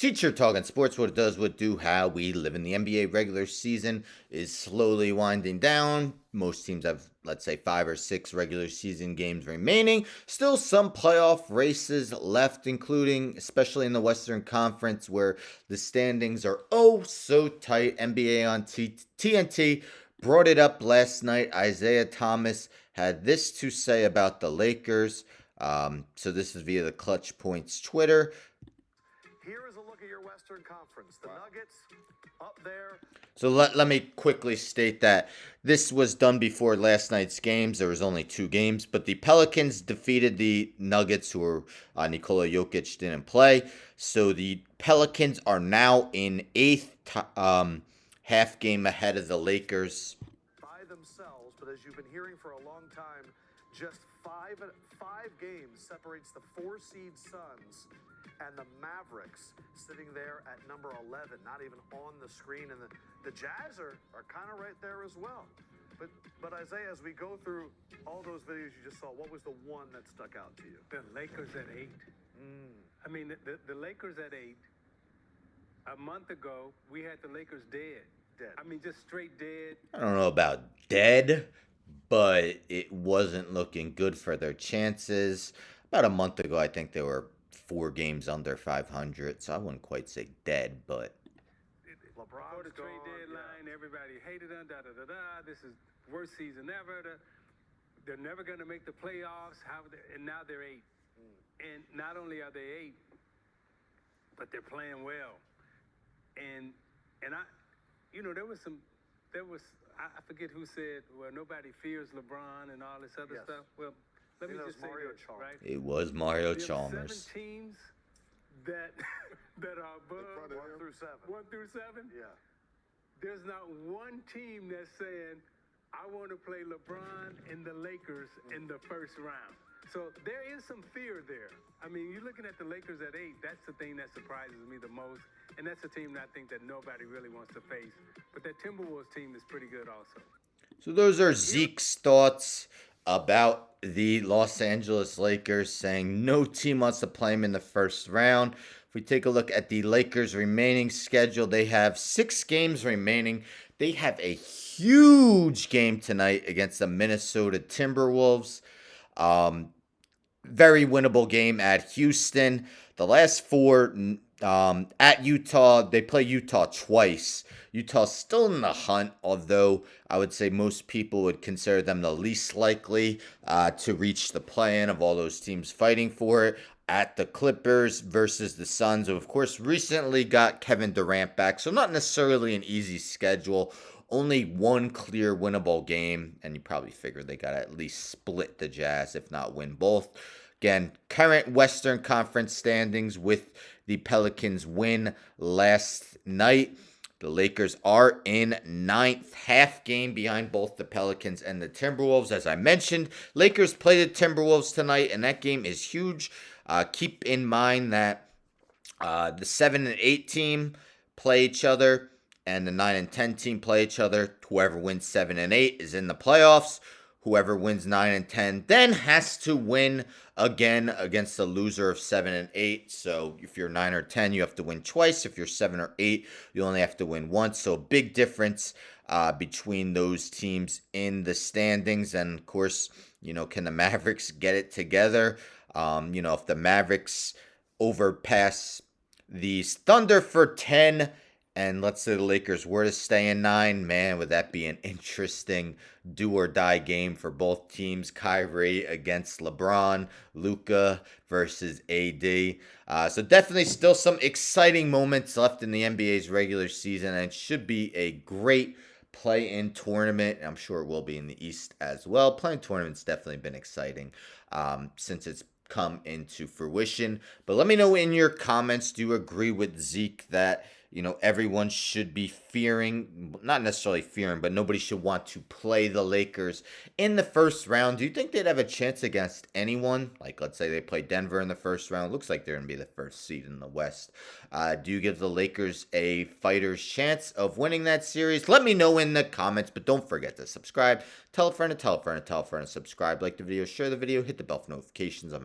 Teacher Talking Sports, what it does, what do, how we live in the NBA regular season is slowly winding down. Most teams have, let's say, 5 or 6 regular season games remaining. Still some playoff races left, including, especially in the Western Conference, where the standings are oh so tight. NBA on TNT brought it up last night. Isiah Thomas had this to say about the Lakers. So this is via the Clutch Points Twitter. Here is a look at your Western Conference. The Nuggets up there. So let me quickly state that this was done before last night's games. There was only 2 games, but the Pelicans defeated the Nuggets, who were Nikola Jokic didn't play. So the Pelicans are now in 8th, half game ahead of the Lakers. By themselves, but as you've been hearing for a long time, just five games separates the 4-seed Suns and the Mavericks sitting there at number 11, not even on the screen. And the Jazz are kind of right there as well. But Isiah, as we go through all those videos you just saw, what was the one that stuck out to you? The Lakers at 8. I mean, the Lakers at 8. A month ago, we had the Lakers dead. I mean, just straight dead. I don't know about dead, but it wasn't looking good for their chances. About a month ago, I think they were 4 games under 500, so I wouldn't quite say dead, but Before the trade deadline, everybody hated them. This is worst season ever. They're never going to make the playoffs. And now they're 8. And not only are they 8, but they're playing well. And I forget who said, well, nobody fears LeBron and all this other stuff. Well, let me just say Mario this, Chalmers. right? it was Mario There are Chalmers. 7 teams that are above 1 through 7. 1 through 7. Yeah. There's not one team that's saying, I want to play LeBron and the Lakers in the first round. So there is some fear there. I mean, you're looking at the Lakers at 8. That's the thing that surprises me the most. And that's a team that I think that nobody really wants to face. But that Timberwolves team is pretty good also. So those are Zeke's thoughts about the Los Angeles Lakers, saying no team wants to play him in the first round. If we take a look at the Lakers' remaining schedule, they have 6 games remaining. They have a huge game tonight against the Minnesota Timberwolves. Very winnable game at Houston. The last 4 at Utah, they play Utah twice. Utah's still in the hunt, although I would say most people would consider them the least likely to reach the play-in of all those teams fighting for it. At the Clippers versus the Suns, who of course recently got Kevin Durant back, so not necessarily an easy schedule. Only 1 clear winnable game, and you probably figure they got to at least split the Jazz, if not win both. Again, current Western Conference standings with the Pelicans win last night. The Lakers are in 9th, half game behind both the Pelicans and the Timberwolves. As I mentioned, Lakers play the Timberwolves tonight, and that game is huge. Keep in mind that the 7 and 8 team play each other, and the 9 and 10 team play each other. Whoever wins 7 and 8 is in the playoffs. Whoever wins 9 and 10 then has to win again against the loser of 7 and 8. So if you're 9 or 10, you have to win twice. If you're 7 or 8, you only have to win once. So a big difference between those teams in the standings. And of course, can the Mavericks get it together? If the Mavericks overpass the Thunder for 10, and let's say the Lakers were to stay in 9, man, would that be an interesting do-or-die game for both teams? Kyrie against LeBron, Luka versus AD. So definitely still some exciting moments left in the NBA's regular season, and it should be a great play-in tournament. I'm sure it will be in the East as well. Play-in tournament's definitely been exciting since it's come into fruition. But let me know in your comments, do you agree with Zeke that everyone should be fearing, not necessarily fearing, but nobody should want to play the Lakers in the first round? Do you think they'd have a chance against anyone? Like, let's say they play Denver in the first round. Looks like they're going to be the first seed in the West. Do you give the Lakers a fighter's chance of winning that series? Let me know in the comments, but don't forget to subscribe. Tell a friend to tell a friend to tell a friend to subscribe. Like the video, share the video, hit the bell for notifications. I'm out.